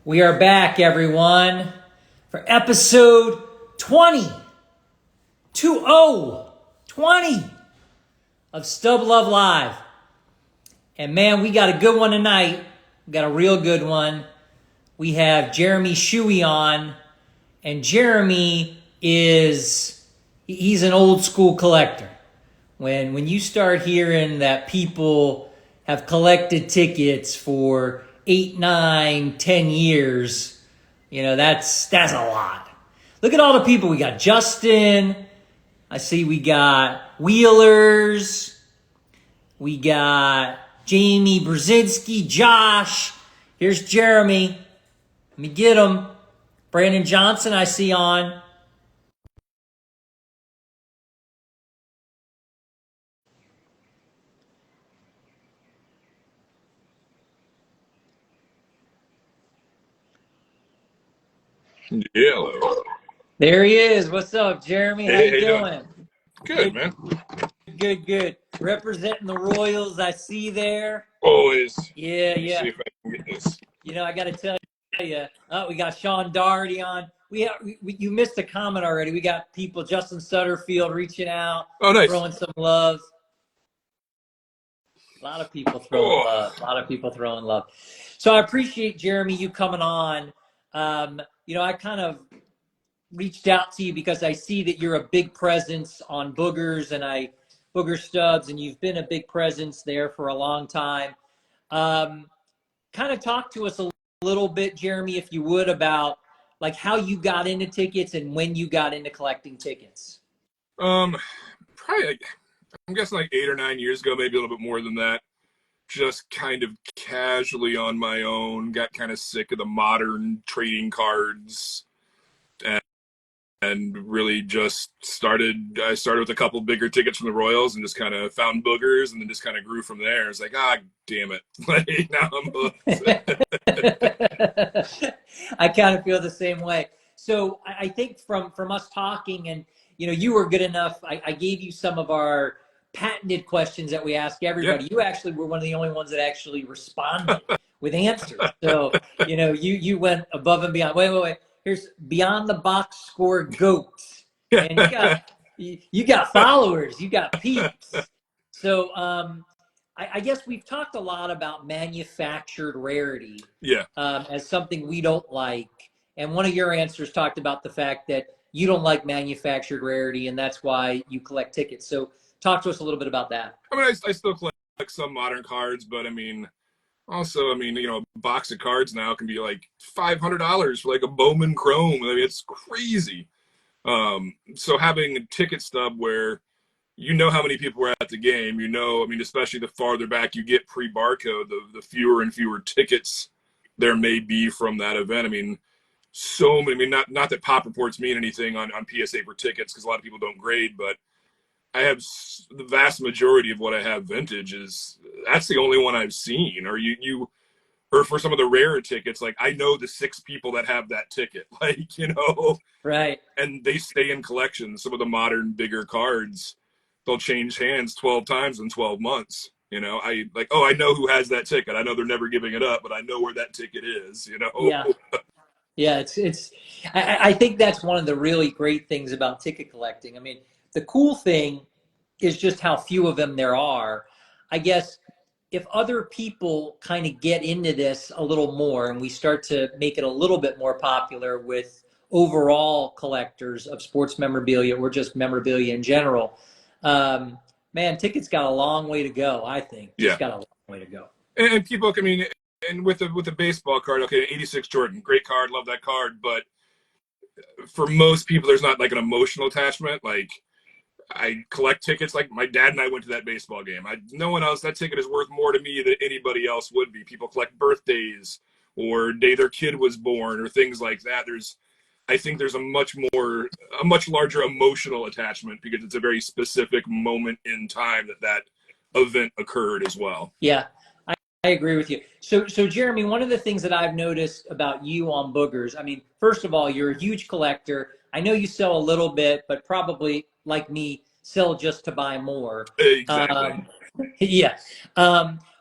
We are back, everyone, for episode 20 of Stub Luv Live. And man, we got a good one tonight. We got a real good one. We have Jeremy Scheuch on, and Jeremy he's an old school collector. When you start hearing that people have collected tickets for 8, 9, 10 years, you know, that's a lot. Look at all the people. We got Justin. I see we got Wheelers. We got Jamie Brzezinski, Josh. Here's Jeremy. Let me get him. Brandon Johnson, I see on. Yeah. There he is. What's up, Jeremy? How you doing? Good, man. Good. Representing the Royals, I see there. Always. Yeah. See if I can get this. You know, I got to tell you, we got Sean Doherty on. You missed a comment already. We got people, Justin Sutterfield reaching out. Oh, nice. Throwing some love. A lot of people throwing love. So I appreciate, Jeremy, you coming on. I kind of reached out to you because I see that you're a big presence on Boogers and Booger Stubs, and you've been a big presence there for a long time. Kind of talk to us a little bit, Jeremy, if you would, about like how you got into tickets and when you got into collecting tickets. Probably, I'm guessing like 8 or 9 years ago, maybe a little bit more than that. Just kind of casually on my own, got kind of sick of the modern trading cards, and really just started. I started with a couple bigger tickets from the Royals and just kind of found Boogers, and then just kind of grew from there. It's like, damn it. Like, now I'm hooked. I kind of feel the same way. So I think from us talking, and you were good enough. I gave you some of our patented questions that we ask everybody. Yep. You actually were one of the only ones that actually responded with answers. So, you went above and beyond. Wait. Here's Beyond the Box Score Goats. And you got followers, you got peeps. So I guess we've talked a lot about manufactured rarity as something we don't like. And one of your answers talked about the fact that you don't like manufactured rarity, and that's why you collect tickets. So talk to us a little bit about that. I mean, I still collect some modern cards, but also, a box of cards now can be like $500 for like a Bowman Chrome. I mean, it's crazy. So having a ticket stub where how many people were at the game, especially the farther back you get pre-barcode, the fewer and fewer tickets there may be from that event. So many, not that pop reports mean anything on PSA for tickets, because a lot of people don't grade, but I have the vast majority of what I have vintage that's the only one I've seen. Or for some of the rarer tickets, like I know the 6 people that have that ticket, right. And they stay in collections. Some of the modern bigger cards, they'll change hands 12 times in 12 months. I know who has that ticket. I know they're never giving it up, but I know where that ticket is, Yeah, I think that's one of the really great things about ticket collecting. The cool thing is just how few of them there are. I guess if other people kind of get into this a little more and we start to make it a little bit more popular with overall collectors of sports memorabilia or just memorabilia in general, man, tickets got a long way to go, I think. It's got a long way to go. And people, and with a baseball card, 86 Jordan, great card, love that card. But for most people, there's not like an emotional attachment. Like, I collect tickets. Like my dad and I went to that baseball game. No one else, that ticket is worth more to me than anybody else would be. People collect birthdays or day their kid was born or things like that. I think there's a much larger emotional attachment because it's a very specific moment in time that event occurred as well. Yeah, I agree with you. So Jeremy, one of the things that I've noticed about you on Boogers, first of all, you're a huge collector. I know you sell a little bit, but probably like me, sell just to buy more. Exactly.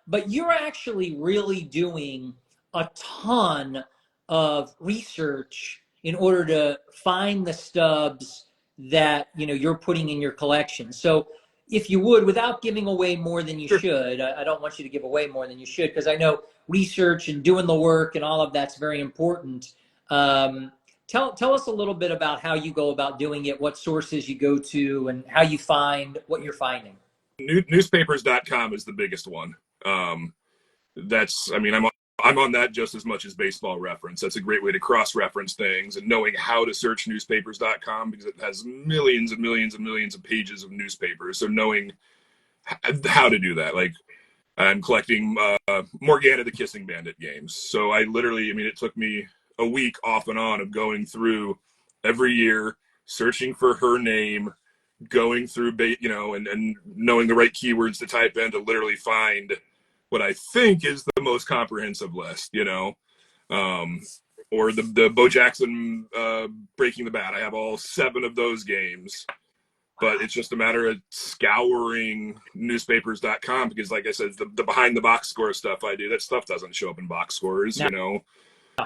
But you're actually really doing a ton of research in order to find the stubs that you're putting in your collection. So if you would, without giving away more than you Sure. should, I don't want you to give away more than you should, because I know research and doing the work and all of that's very important. Tell us a little bit about how you go about doing it, what sources you go to, and how you find what you're finding. Newspapers.com is the biggest one. I'm on that just as much as Baseball Reference. That's a great way to cross-reference things, and knowing how to search newspapers.com, because it has millions and millions and millions of pages of newspapers. So knowing how to do that. Like, I'm collecting Morgana the Kissing Bandit games. So it took me a week off and on of going through every year, searching for her name, going through, and knowing the right keywords to type in to literally find what I think is the most comprehensive list, or the Bo Jackson Breaking the Bat. I have all 7 of those games, but it's just a matter of scouring newspapers.com, because, like I said, the behind the box score stuff I do, that stuff doesn't show up in box scores, No.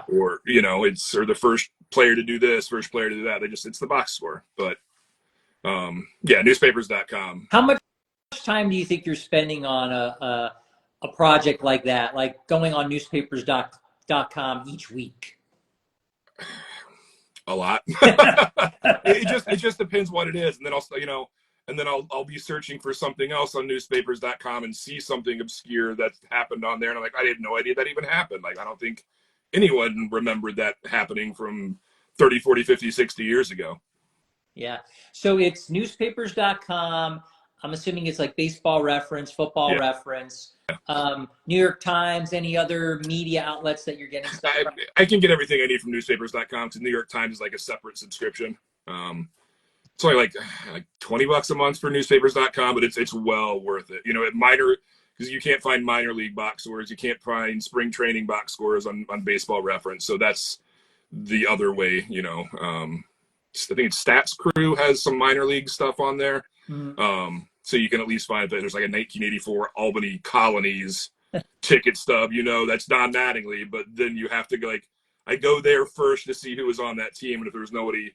or the first player to do this, first player to do that. It's the box score, but newspapers.com. How much time do you think you're spending on a project like that, like going on newspapers.com each week? A lot. it just depends what it is, and then I'll be searching for something else on newspapers.com and see something obscure that's happened on there, and I'm like, I had no idea that even happened. Like, I don't think anyone remembered that happening from 30, 40, 50, 60 years ago. Yeah. So it's newspapers.com. I'm assuming it's like Baseball Reference, Football Reference, New York Times, any other media outlets that you're getting stuff from? I can get everything I need from newspapers.com, because New York Times is like a separate subscription. It's only like $20 a month for newspapers.com, but it's well worth it. Because you can't find minor league box scores, you can't find spring training box scores on Baseball Reference. So that's the other way. I think it's Stats Crew has some minor league stuff on there. Mm-hmm. So you can at least find that there's like a 1984 Albany Colonies ticket stub, that's Don Mattingly, but then you have to go, I go there first to see who was on that team, and if there's nobody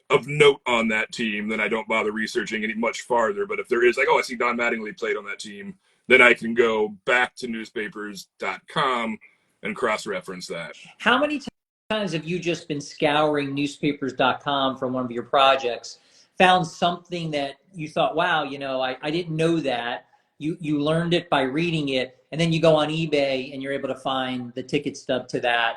of note on that team, then I don't bother researching any much farther. But if there is, I see Don Mattingly played on that team, then I can go back to newspapers.com and cross-reference that. How many times have you just been scouring newspapers.com from one of your projects, found something that you thought, wow, I didn't know that. You learned it by reading it, and then you go on eBay and you're able to find the ticket stub to that.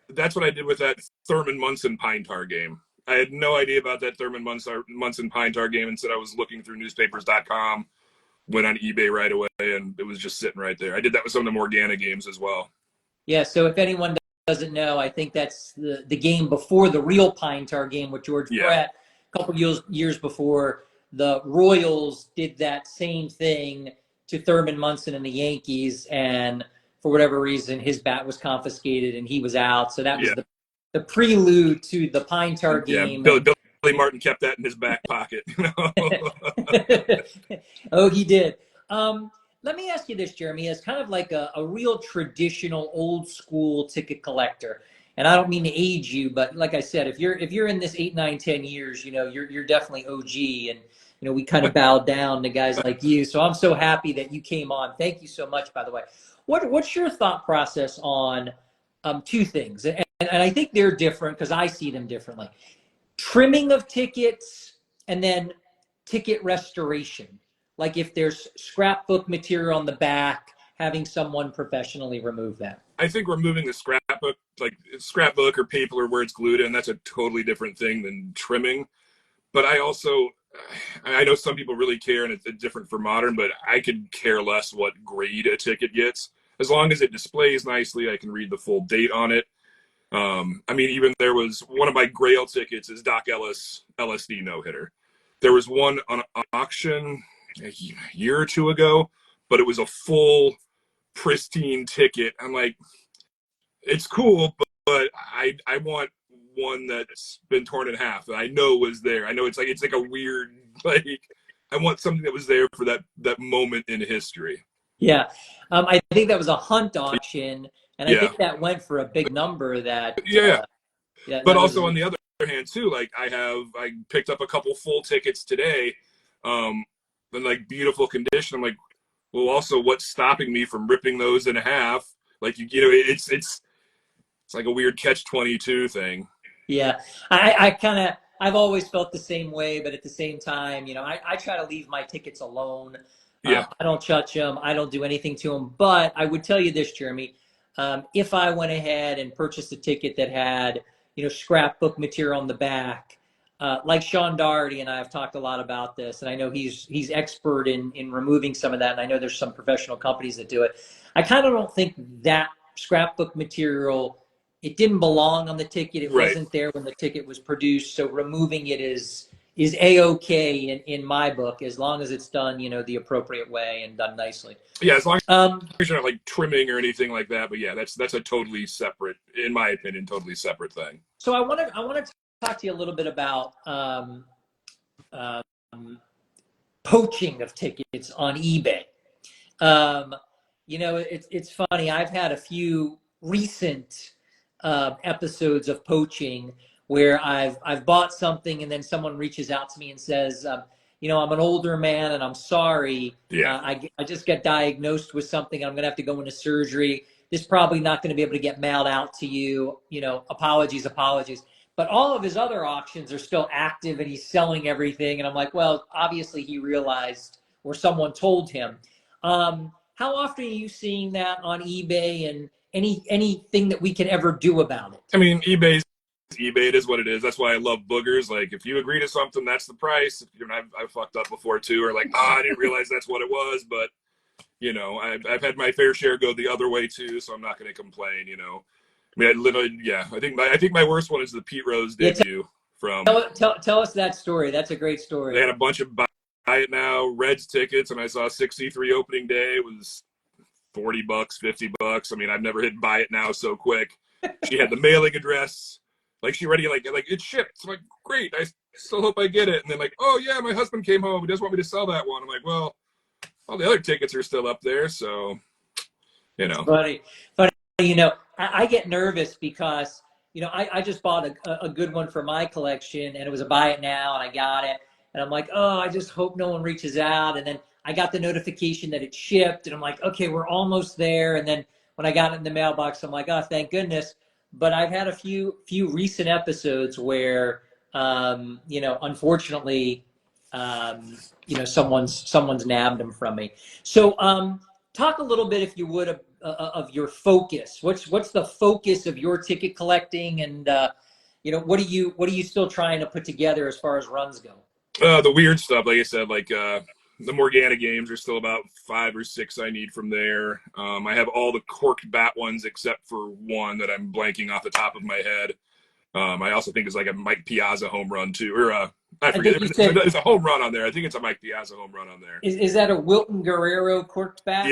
That's what I did with that Thurman Munson Pine Tar game. I had no idea about that Thurman Munson Pine Tar game, and said I was looking through newspapers.com, went on eBay right away, and it was just sitting right there. I did that with some of the Morgana games as well. Yeah, so if anyone doesn't know, I think that's the game before the real Pine Tar game with George Brett. A couple years before, the Royals did that same thing to Thurman Munson and the Yankees, and for whatever reason, his bat was confiscated and he was out. So that was the prelude to the Pine Tar game. Billy Martin kept that in his back pocket. Oh, he did. Let me ask you this, Jeremy, as kind of like a real traditional old school ticket collector. And I don't mean to age you, but like I said, if you're in this 8, 9, 10 years, you're definitely OG, and we kind of bowed down to guys like you. So I'm so happy that you came on. Thank you so much, by the way. What's your thought process on 2 things? And I think they're different because I see them differently. Trimming of tickets, and then ticket restoration. Like if there's scrapbook material on the back, having someone professionally remove that. I think removing the scrapbook or paper or where it's glued in, that's a totally different thing than trimming. But I know some people really care, and it's different for modern, but I could care less what grade a ticket gets. As long as it displays nicely, I can read the full date on it. Even there was one of my Grail tickets is Doc Ellis LSD no-hitter. There was one on auction a year or 2 ago, but it was a full Pristine ticket. I'm like, it's cool, but I want one that's been torn in half that I know was there. I know it's like a weird, I want something that was there for that moment in history. Yeah. I think that was a Hunt auction And I Yeah. think that went for a big number. Yeah. But That was also on the other hand too, like I picked up a couple full tickets today, in like beautiful condition. I'm like, well, also what's stopping me from ripping those in half? Like you know, it's like a weird catch-22 thing. Yeah, I've always felt the same way, but at the same time, I try to leave my tickets alone. Yeah. I don't touch them. I don't do anything to them. But I would tell you this, Jeremy, if I went ahead and purchased a ticket that had, scrapbook material on the back, like Sean Doherty and I have talked a lot about this, and I know he's expert in removing some of that, and I know there's some professional companies that do it. I kind of don't think that scrapbook material, it didn't belong on the ticket. It Right. wasn't there when the ticket was produced. So removing it is a-okay in my book, as long as it's done, the appropriate way and done nicely. Yeah, as long as you're not like trimming or anything like that. But yeah, that's a totally separate, in my opinion, totally separate thing. So I want to talk to you a little bit about poaching of tickets on eBay. It's funny. I've had a few recent episodes of poaching where I've bought something and then someone reaches out to me and says, I'm an older man and I'm sorry. Yeah. I just got diagnosed with something. I'm going to have to go into surgery. This is probably not going to be able to get mailed out to you. Apologies. But all of his other auctions are still active and he's selling everything. And I'm like, well, obviously he realized, or someone told him. How often are you seeing that on eBay, and anything that we can ever do about it? I mean, eBay. It is what it is. That's why I love boogers. Like, if you agree to something, that's the price. I've fucked up before too, or like, I didn't realize that's what it was. But I've had my fair share go the other way too, so I'm not going to complain. I mean, I literally, yeah. I think my worst one is the Pete Rose debut from. Tell us that story. That's a great story. They had a bunch of buy it now Reds tickets, and I saw 63 opening day. It was $40, $50. I mean, I've never hit buy it now so quick. She had the mailing address. Like, she already, like it's shipped. I'm like, great. I still hope I get it. And then like, oh yeah, my husband came home. He doesn't want me to sell that one. I'm like, well, all the other tickets are still up there, so Funny. I get nervous because I just bought a good one for my collection, and it was a buy it now, and I got it, and I'm like, oh, I just hope no one reaches out. And then I got the notification that it shipped, and I'm like, okay, we're almost there. And then when I got it in the mailbox, I'm like, oh, thank goodness. But I've had a few recent episodes where, unfortunately, someone's nabbed them from me. So talk a little bit, if you would, of your focus. What's the focus of your ticket collecting, and what are you still trying to put together as far as runs go? The weird stuff, like I said, like the Morgana games are still about 5 or 6 I need from there. I have all the corked bat ones except for one that I'm blanking off the top of my head. I also think it's like a Mike Piazza home run too, or I forget. There's a home run on there. I think it's a Mike Piazza home run on there. Is that a Wilton Guerrero corked bat?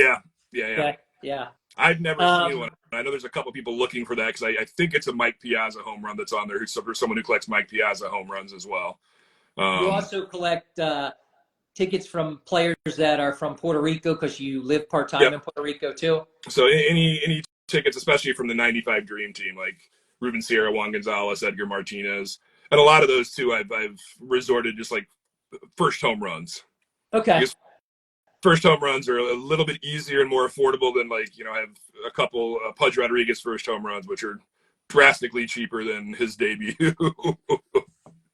Yeah. I've never seen one. I know there's a couple people looking for that because I think it's a Mike Piazza home run that's on there. For someone who collects Mike Piazza home runs as well. You also collect tickets from players that are from Puerto Rico because you live part-time in Puerto Rico too. So any tickets, especially from the '95 Dream Team, like Ruben Sierra, Juan Gonzalez, Edgar Martinez, and a lot of those too, I've resorted just like first home runs. Okay. Because first home runs are a little bit easier and more affordable than I have a couple Pudge Rodriguez first home runs, which are drastically cheaper than his debut.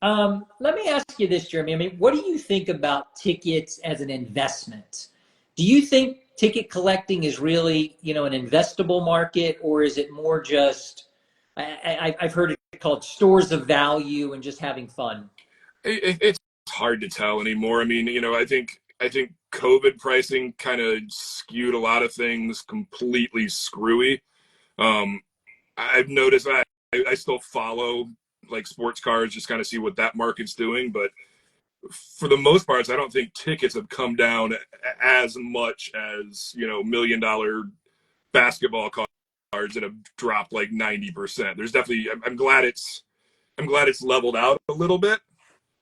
Let me ask you this, Jeremy. I mean, what do you think about tickets as an investment? Do you think ticket collecting is really, an investable market, or is it more just, I've heard it called stores of value and just having fun? It's hard to tell anymore. I mean, I think COVID pricing kind of skewed a lot of things completely screwy. I've noticed that I still follow like sports cards, just kind of see what that market's doing. But for the most part, I don't think tickets have come down as much as, $1 million basketball cards that have dropped like 90%. There's definitely, I'm glad it's leveled out a little bit.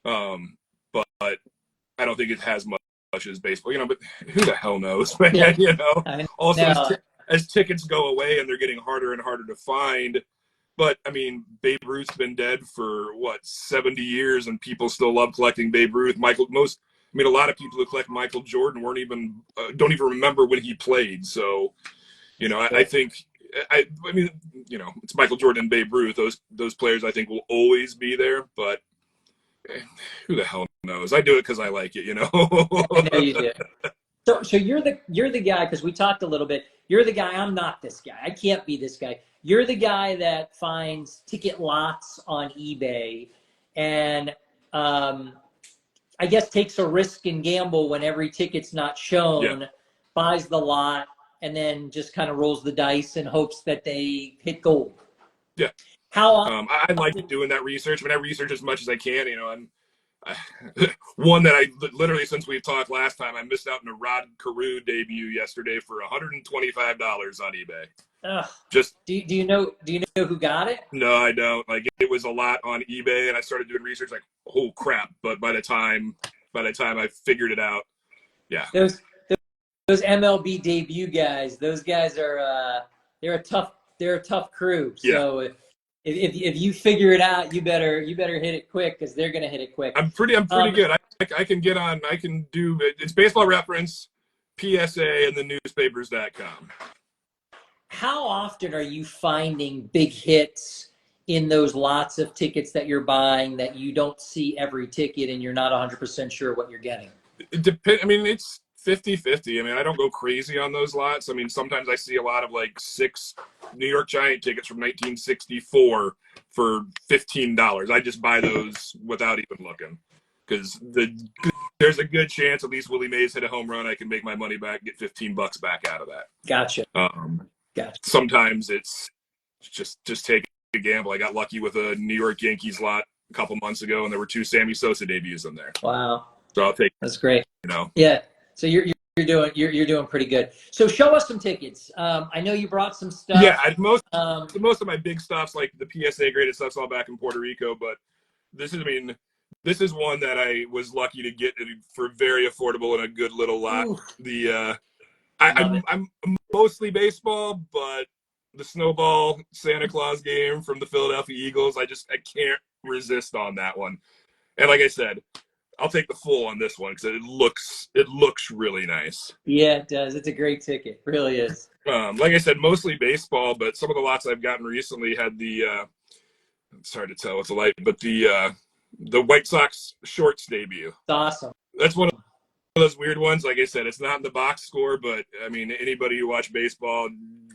But I don't think it has much as baseball, but who the hell knows, man? Yeah. Also, as tickets go away and they're getting harder and harder to find. But I mean, Babe Ruth's been dead for what, 70 years, and people still love collecting Babe Ruth. A lot of people who collect Michael Jordan don't even remember when he played. So, I think, it's Michael Jordan and Babe Ruth. Those players I think will always be there, but who the hell knows? I do it because I like it, I know you do. So you're the guy, because we talked a little bit. You're the guy. I'm not this guy. I can't be this guy. You're the guy that finds ticket lots on eBay and I guess takes a risk and gamble when every ticket's not shown, buys the lot, and then just kind of rolls the dice and hopes that they hit gold. Yeah. I like doing that research. I mean, I research as much as I can. One that I literally, since we talked last time, I missed out on a Rod Carew debut yesterday for $125 on eBay. Just do you know who got it? No, I don't. Like, it was a lot on eBay, and I started doing research. Like, oh crap! But by the time I figured it out, yeah. Those MLB debut guys. Those guys are they're a tough crew. So if you figure it out, you better hit it quick, because they're gonna hit it quick. I'm pretty good. I can get on. I can do it's Baseball Reference, PSA, and the newspapers.com. How often are you finding big hits in those lots of tickets that you're buying that you don't see every ticket and you're not 100% sure what you're getting? It depends. I mean, it's 50-50. I mean, I don't go crazy on those lots. I mean, sometimes I see a lot of like 6 New York Giant tickets from 1964 for $15. I just buy those without even looking, because there's a good chance at least Willie Mays hit a home run. I can make my money back, get $15 back out of that. Gotcha. Gotcha. Sometimes it's just take a gamble. I got lucky with a New York Yankees lot a couple months ago, and there were 2 Sammy Sosa debuts in there. Wow. So I'll take. That's great. Yeah. So you're doing pretty good. So show us some tickets. I know you brought some stuff. Yeah, most of my big stuff's like the PSA graded stuff's all back in Puerto Rico, but this is one that I was lucky to get for very affordable and a good little lot. Ooh. I'm mostly baseball, but the snowball Santa Claus game from the Philadelphia Eagles, I can't resist on that one. And like I said, I'll take the full on this one because it looks really nice. Yeah, it does. It's a great ticket. It really is. Like I said, mostly baseball, but some of the lots I've gotten recently had the it's hard to tell with the light, but the White Sox shorts debut. It's awesome. That's one of those weird ones. Like I said, it's not in the box score, but I mean, anybody who watched baseball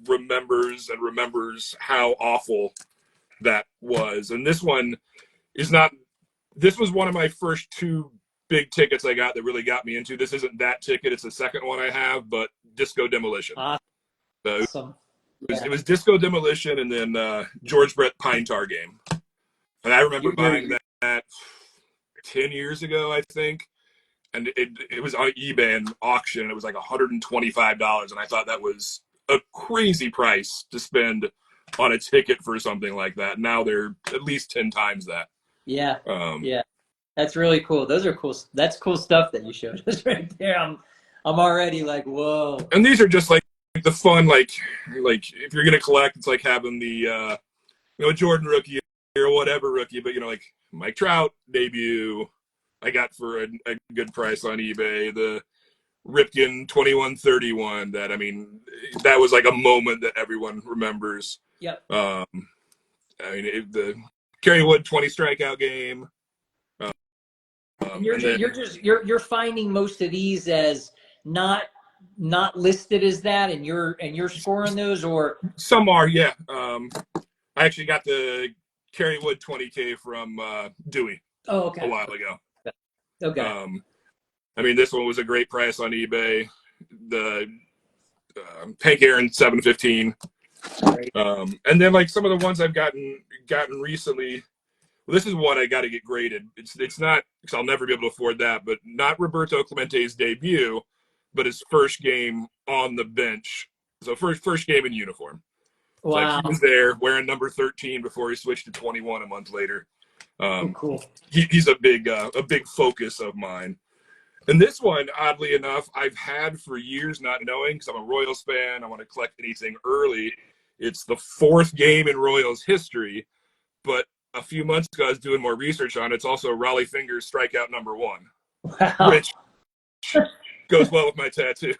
remembers how awful that was. And this one is not. This was one of my first 2 big tickets I got that really got me into. This isn't that ticket; it's the second one I have. But Disco Demolition. Awesome. It was Disco Demolition, and then George Brett Pine Tar game. And I remember buying that 10 years ago, I think. And it was on eBay and auction, and it was like $125, and I thought that was a crazy price to spend on a ticket for something like that. Now they're at least 10 times that. Yeah. Yeah. That's really cool. Those are cool. That's cool stuff that you showed us right there. I'm already like, whoa. And these are just like the fun, like if you're gonna collect, it's like having the Jordan rookie or whatever rookie, but like Mike Trout debut, I got for a good price on eBay. The Ripken 2131, that was like a moment that everyone remembers. Yep. The Kerry Wood 20 strikeout game. You're finding most of these as not listed as that, and you're scoring those, or some are, yeah. I actually got the Kerry Wood 20K from Dewey. Oh, okay. A while ago. Okay. This one was a great price on eBay. The Hank Aaron 715. Right. And then like some of the ones I've gotten recently. Well, this is one I got to get graded. It's not, because I'll never be able to afford that, but not Roberto Clemente's debut, but his first game on the bench. So first game in uniform. Wow. Like he was there wearing number 13 before he switched to 21 a month later. Cool. He's a big focus of mine. And this one, oddly enough, I've had for years not knowing, because I'm a Royals fan. I want to collect anything early. It's the 4th game in Royals history, but a few months ago I was doing more research on it. It's also Raleigh Fingers strikeout #1, Wow. which goes well with my tattoo.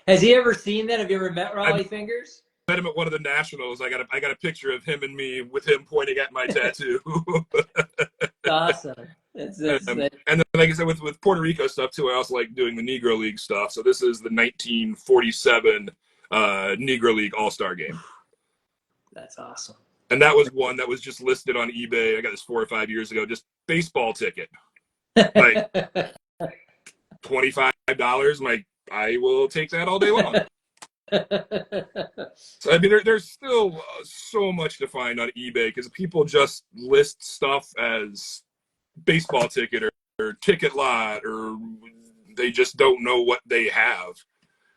Has he ever seen that? Have you ever met Raleigh Fingers? Met him at one of the Nationals. I got a picture of him and me with him pointing at my tattoo. Awesome. And then, like I said, with Puerto Rico stuff too, I also like doing the Negro League stuff. So this is the 1947 Negro League All-Star game. That's awesome. And that was one that was just listed on eBay. I got this 4 or 5 years ago. Just baseball ticket, like $25. I'm like, I will take that all day long. So I mean, there's still so much to find on eBay because people just list stuff as baseball ticket or ticket lot, or they just don't know what they have.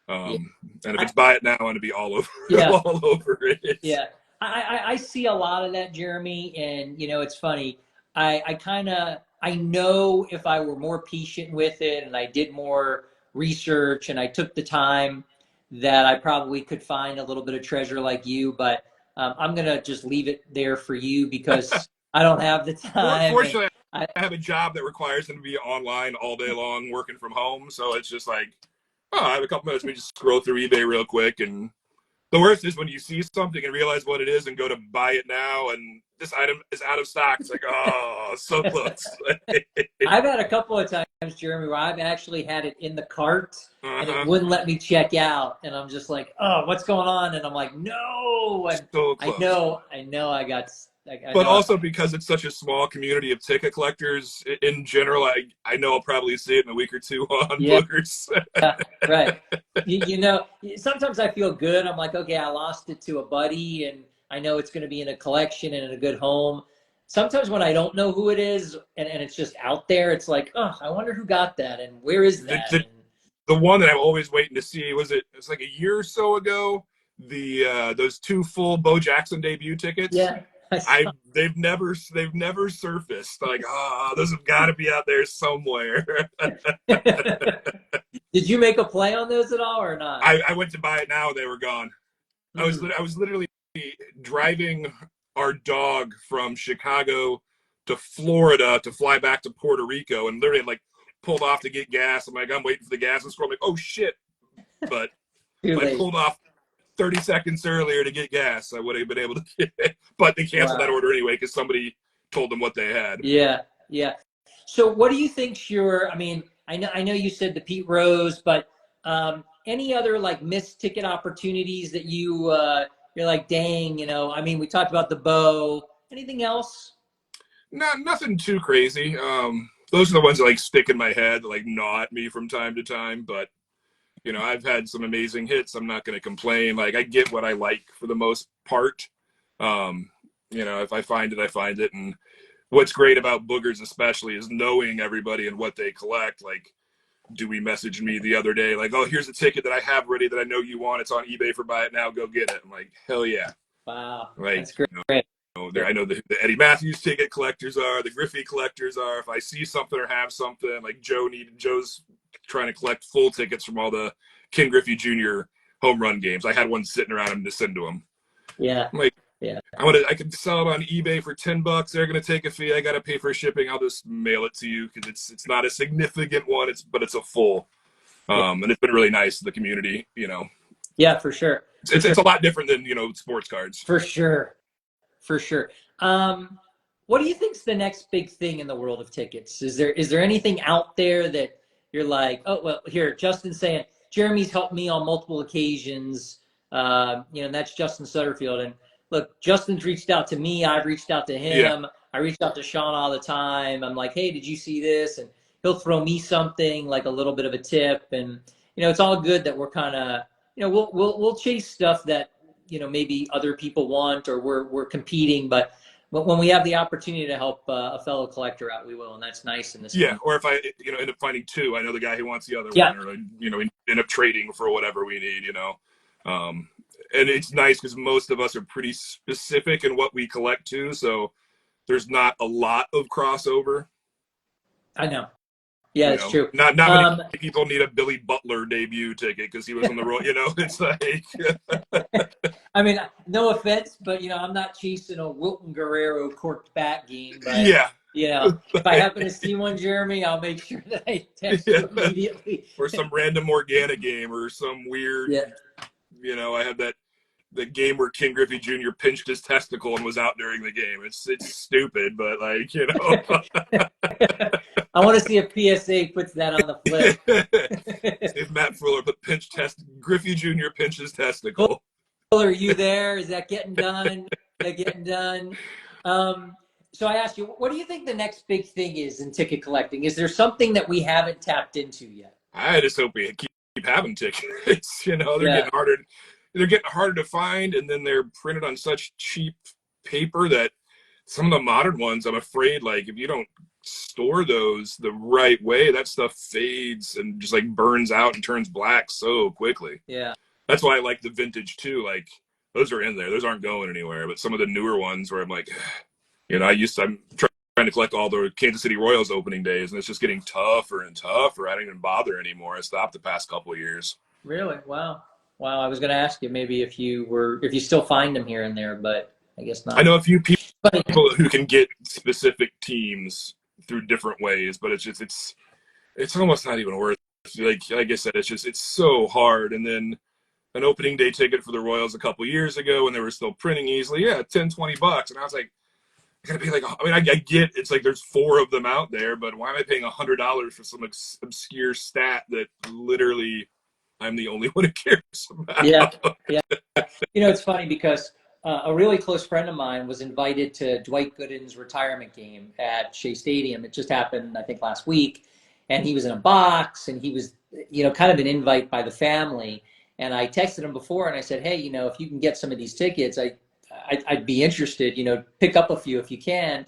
And if it's buy it now, I'm going to be all over, all over it. Yeah, I see a lot of that, Jeremy, and it's funny. I know if I were more patient with it and I did more research and I took the time, that I probably could find a little bit of treasure like you, but I'm going to just leave it there for you because I don't have the time. Fortunately, I have a job that requires them to be online all day long working from home. So it's just like, I have a couple minutes. We just scroll through eBay real quick. And the worst is when you see something and realize what it is and go to buy it now and this item is out of stock. It's like, oh, so close. I've had a couple of times, Jeremy, where I've actually had it in the cart and it wouldn't let me check out. And I'm just like, oh, what's going on? And I'm like, no. And so close. I know I got. But also because it's such a small community of ticket collectors in general, I know I'll probably see it in a week or two on Boogers. Yeah, right. Sometimes I feel good. I'm like, okay, I lost it to a buddy and I know it's going to be in a collection and in a good home. Sometimes when I don't know who it is and it's just out there, it's like, oh, I wonder who got that and where is that? The one that I'm always waiting to see it's like a year or so ago, those 2 full Bo Jackson debut tickets. Yeah. They've never surfaced. Like, those have got to be out there somewhere. Did you make a play on those at all or not? I went to buy it now. They were gone. I was literally driving our dog from Chicago to Florida to fly back to Puerto Rico, and literally like pulled off to get gas. I'm like, I'm waiting for the gas and scroll. I'm like, oh shit! But if I pulled off 30 seconds earlier to get gas, I would have been able to get it. But they canceled that order anyway because somebody told them what they had. Yeah. So what do you think's I mean, I know you said the Pete Rose, but any other like missed ticket opportunities that you're like, dang, I mean, we talked about the Bo. Anything else? Nothing too crazy. Those are the ones that like stick in my head, that like gnaw at me from time to time, but I've had some amazing hits. I'm not going to complain. Like, I get what I like for the most part. If I find it, I find it. And what's great about Boogers especially is knowing everybody and what they collect. Like, Dewey messaged me the other day, like, oh, here's a ticket that I have ready that I know you want. It's on eBay for buy it now. Go get it. I'm like, hell yeah. Wow. Like, that's great. I know the Eddie Matthews ticket collectors are, the Griffey collectors are. If I see something or have something, like Joe's trying to collect full tickets from all the Ken Griffey Jr. home run games. I had one sitting around him to send to him. Yeah. I'm like, I could sell it on eBay for $10. They're going to take a fee. I got to pay for shipping. I'll just mail it to you because it's not a significant one. But it's a full. And it's been really nice to the community, Yeah, for sure. It's a lot different than, sports cards. For sure. What do you think's the next big thing in the world of tickets? Is there anything out there that you're like, oh, well, here, Justin's saying, Jeremy's helped me on multiple occasions, and that's Justin Sutterfield. And look, Justin's reached out to me. I've reached out to him. Yeah. I reached out to Sean all the time. I'm like, hey, did you see this? And he'll throw me something, like a little bit of a tip. And, it's all good that we're kind of, we'll chase stuff that, maybe other people want, or we're competing, but when we have the opportunity to help a fellow collector out, we will, and that's nice in this. Yeah, or if I end up finding 2, I know the guy who wants the other one, or end up trading for whatever we need. And it's nice because most of us are pretty specific in what we collect too, so there's not a lot of crossover. I know. Yeah, You it's know, true. not many people need a Billy Butler debut ticket because he was on the road. You know, it's like. I mean, no offense, but I'm not chasing a Wilton Guerrero corked bat game. But Yeah. if I happen to see one, Jeremy, I'll make sure that I text Yeah. you immediately. Or some random organic game or some weird. Yeah. I had the game where King Griffey Jr. pinched his testicle and was out during the game. It's stupid, but like I want to see if PSA puts that on the flip. If Matt Fuller put Griffey Jr. pinched his testicle. Fuller, are you there? Is that getting done? So I asked you, what do you think the next big thing is in ticket collecting? Is there something that we haven't tapped into yet? I just hope we keep having tickets. They're getting harder. They're getting harder to find, and then they're printed on such cheap paper that some of the modern ones, I'm afraid, like if you don't store those the right way, that stuff fades and just like burns out and turns black so quickly. Yeah. That's why I like the vintage too. Like those are in there. Those aren't going anywhere. But some of the newer ones where I'm like, I'm trying to collect all the Kansas City Royals opening days, and it's just getting tougher and tougher. I don't even bother anymore. I stopped the past couple of years. Really? Wow. I was going to ask you maybe if you still find them here and there, but I guess not. I know a few people who can get specific teams through different ways, but it's almost not even worth it. Like I said, it's so hard. And then an opening day ticket for the Royals a couple years ago when they were still printing easily, $10-20, and I was like, I gotta pay I get it's like there's 4 of them out there, but why am I paying $100 for some obscure stat that literally I'm the only one who cares about? Yeah. It's funny because a really close friend of mine was invited to Dwight Gooden's retirement game at Shea Stadium. It just happened, I think, last week, and he was in a box, and he was, kind of an invite by the family. And I texted him before, and I said, hey, if you can get some of these tickets, I'd be interested, pick up a few if you can.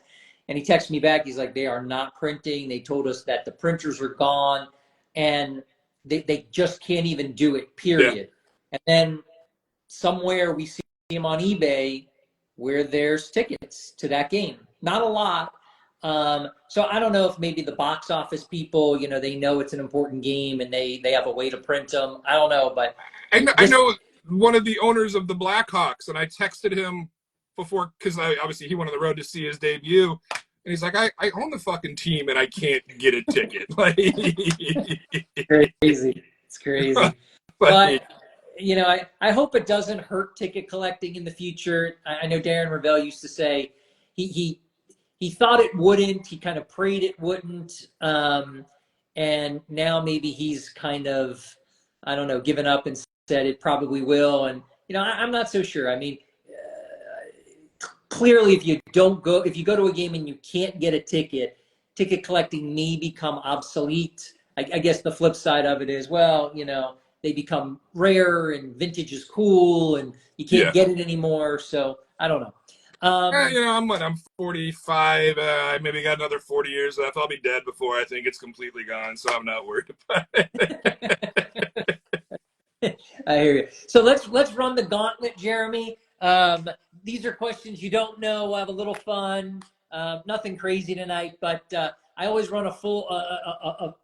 And he texted me back. He's like, they are not printing. They told us that the printers are gone and they just can't even do it, period. Yeah. And then somewhere we see them on eBay where there's tickets to that game. Not a lot. So I don't know if maybe the box office people, they know it's an important game and they have a way to print them. I don't know, but I know one of the owners of the Blackhawks, and I texted him before because obviously he went on the road to see his debut, and he's like, I own the fucking team and I can't get a ticket. Like, crazy. It's crazy. But I hope it doesn't hurt ticket collecting in the future. I know Darren Ravel used to say he thought it wouldn't. He kind of prayed it wouldn't. And now maybe he's kind of, I don't know, given up and said it probably will. And, I'm not so sure. I mean, clearly if you go to a game and you can't get a ticket collecting may become obsolete. I guess the flip side of it is, well, they become rare and vintage is cool and you can't get it anymore. So I don't know. I'm 45. I maybe got another 40 years left. I'll be dead before I think it's completely gone, so I'm not worried about it. I hear you. So let's run the gauntlet, Jeremy. These are questions you don't know. We'll have a little fun. Nothing crazy tonight, but I always run a full.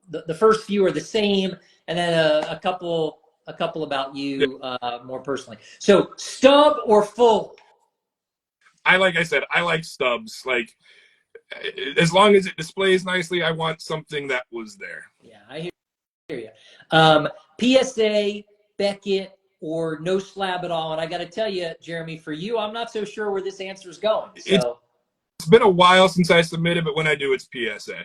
The first few are the same, and then a couple about you more personally. So stub or full? Like I said, I like stubs. Like, as long as it displays nicely, I want something that was there. Yeah, I hear you. PSA, Beckett, or no slab at all? And I got to tell you, Jeremy, for you, I'm not so sure where this answer is going. So it's been a while since I submitted, but when I do, it's PSA.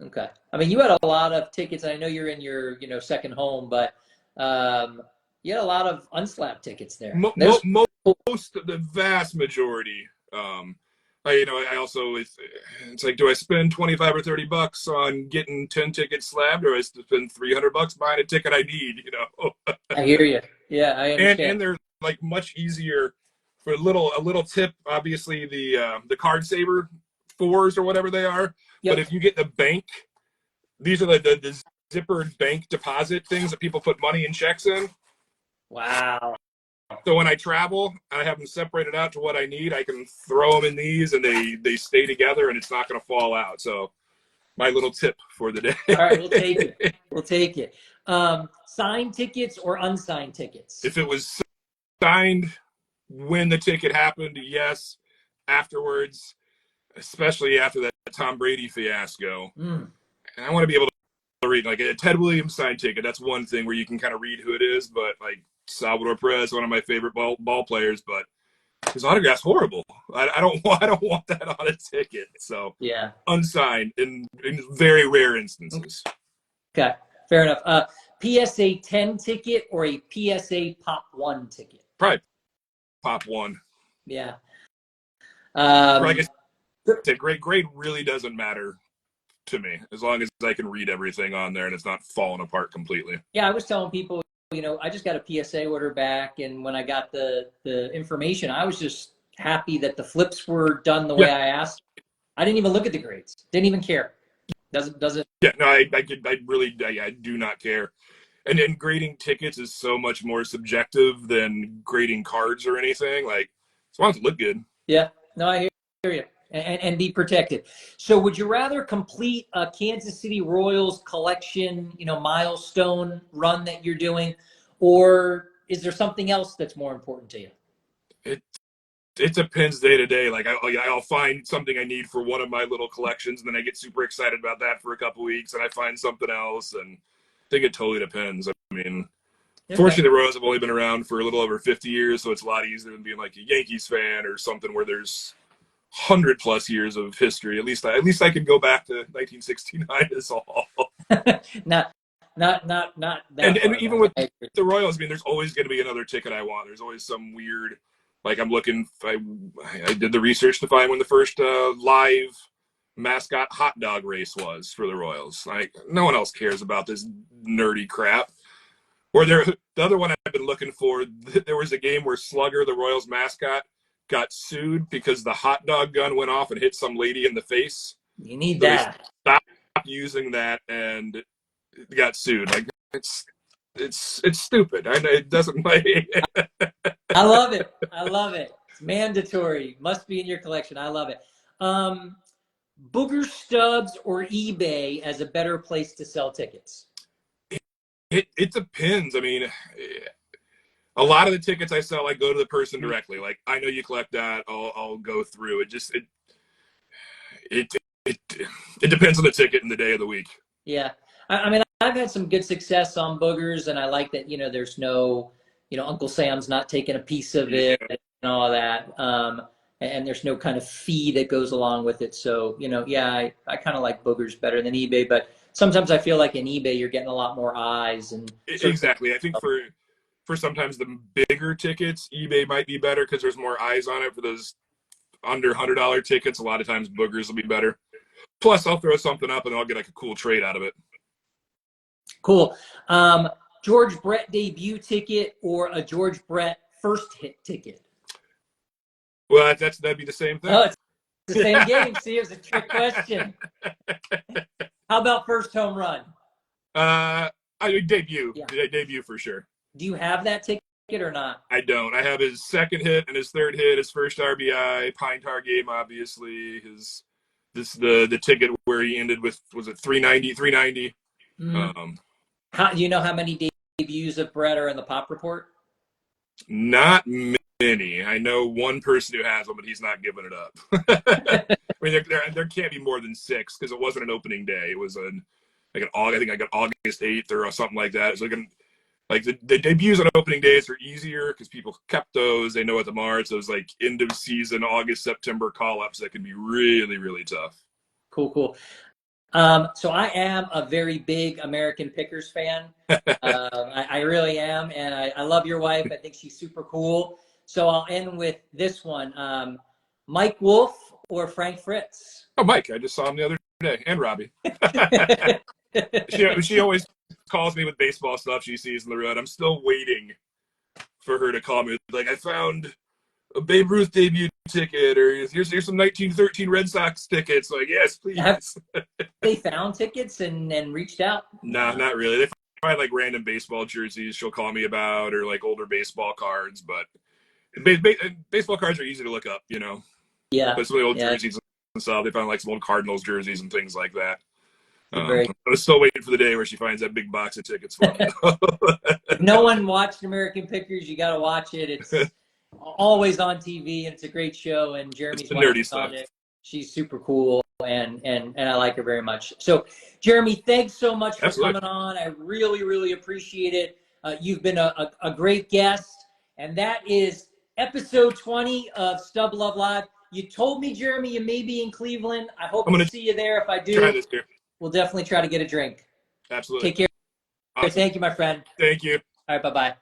Okay. I mean, you had a lot of tickets. I know you're in your second home, but you had a lot of unslabbed tickets there. Most of the vast majority. I also it's like, do I spend $25 or $30 on getting 10 tickets slabbed, or I spend $300 buying a ticket I need? I hear you. Yeah, I understand. And they're like much easier for a little tip. Obviously, the card saver 4s or whatever they are. Yep. But if you get the bank, these are the zippered bank deposit things that people put money and checks in. Wow. So when I travel, I have them separated out to what I need. I can throw them in these, and they stay together, and it's not going to fall out. So my little tip for the day. All right, we'll take it. We'll take it. Signed tickets or unsigned tickets? If it was signed when the ticket happened, yes. Afterwards, especially after that Tom Brady fiasco, and I want to be able to read like a Ted Williams signed ticket. That's one thing where you can kind of read who it is, but like Salvador Perez, one of my favorite ball players, but his autograph's horrible. I don't want that on a ticket. So Yeah, unsigned in very rare instances. okay, fair enough. PSA 10 ticket or a PSA Pop 1 ticket? Probably Pop 1. Yeah. Like I said, grade really doesn't matter to me as long as I can read everything on there and it's not falling apart completely. Yeah, I was telling people, I just got a PSA order back, and when I got the information, I was just happy that the flips were done the way I asked. I didn't even look at the grades. Didn't even care. Doesn't. Yeah, no, I do not care. And then grading tickets is so much more subjective than grading cards or anything. Like, as long as it look good. Yeah, no, I hear you. And be protected. So would you rather complete a Kansas City Royals collection, milestone run that you're doing, or is there something else that's more important to you? It depends day to day. Like I'll find something I need for one of my little collections, and then I get super excited about that for a couple weeks, and I find something else, and I think it totally depends. I mean, fortunately, the Royals have only been around for a little over 50 years, so it's a lot easier than being like a Yankees fan or something where there's 100+ years of history. At least I can go back to 1969 is all. not that. And even with the Royals, I mean, there's always going to be another ticket I want. There's always some weird, like I'm looking. I did the research to find when the first live mascot hot dog race was for the Royals. Like no one else cares about this nerdy crap. Or the other one I've been looking for. There was a game where Slugger, the Royals mascot, got sued because the hot dog gun went off and hit some lady in the face. You need that. Stop using that and got sued. Like it's stupid. I know it doesn't like. I love it. It's mandatory. Must be in your collection. I love it. Booger Stubs or eBay as a better place to sell tickets? It depends. I mean, a lot of the tickets I sell, I go to the person directly. Like, I know you collect that. I'll go through it. Just it depends on the ticket and the day of the week. Yeah, I mean, I've had some good success on boogers, and I like that. There's no, Uncle Sam's not taking a piece of it and all that. And there's no kind of fee that goes along with it. So, I kind of like boogers better than eBay, but sometimes I feel like in eBay you're getting a lot more eyes and exactly. I think for sometimes the bigger tickets, eBay might be better because there's more eyes on it. For those under $100 tickets, a lot of times boogers will be better. Plus, I'll throw something up and I'll get like a cool trade out of it. Cool. George Brett debut ticket or a George Brett first hit ticket? Well, that'd be the same thing. Oh, it's the same game. See, it was a trick question. How about first home run? I mean, debut. Yeah. Debut for sure. Do you have that ticket or not? I don't. I have his second hit and his third hit, his first RBI, Pine Tar game, obviously. The ticket where he ended with, was it 390? Mm-hmm. Do you know how many debuts of Brett are in the Pop Report? Not many. I know one person who has them, but he's not giving it up. I mean, there can't be more than 6 because it wasn't an opening day. It was I think August 8th or something like that. So the debuts on opening days are easier because people kept those. They know what them are. So it was like end of season, August, September call-ups that can be really, really tough. Cool. So I am a very big American Pickers fan. I really am. And I love your wife. I think she's super cool. So I'll end with this one. Mike Wolf or Frank Fritz? Oh, Mike. I just saw him the other day. And Robbie. She always calls me with baseball stuff she sees on the road. I'm still waiting for her to call me. Like, I found a Babe Ruth debut ticket, or here's some 1913 Red Sox tickets. Like, yes, please. Have they found tickets and reached out? Nah, not really. They find like random baseball jerseys she'll call me about, or like older baseball cards. But baseball cards are easy to look up, Yeah. But some of the old jerseys and stuff, they found like some old Cardinals jerseys and things like that. Very. I was still waiting for the day where she finds that big box of tickets for me. If no one watched American Pickers, you got to watch it. It's always on TV, and it's a great show. And Jeremy's wife is on it. She's super cool, and I like her very much. So, Jeremy, thanks so much for coming on. I really, really appreciate it. You've been a great guest, and that is episode 20 of Stub Luv Live. You told me, Jeremy, you may be in Cleveland. I hope to see you there. If I do, try this beer. We'll definitely try to get a drink. Absolutely. Take care. Awesome. Thank you, my friend. Thank you. All right, bye-bye.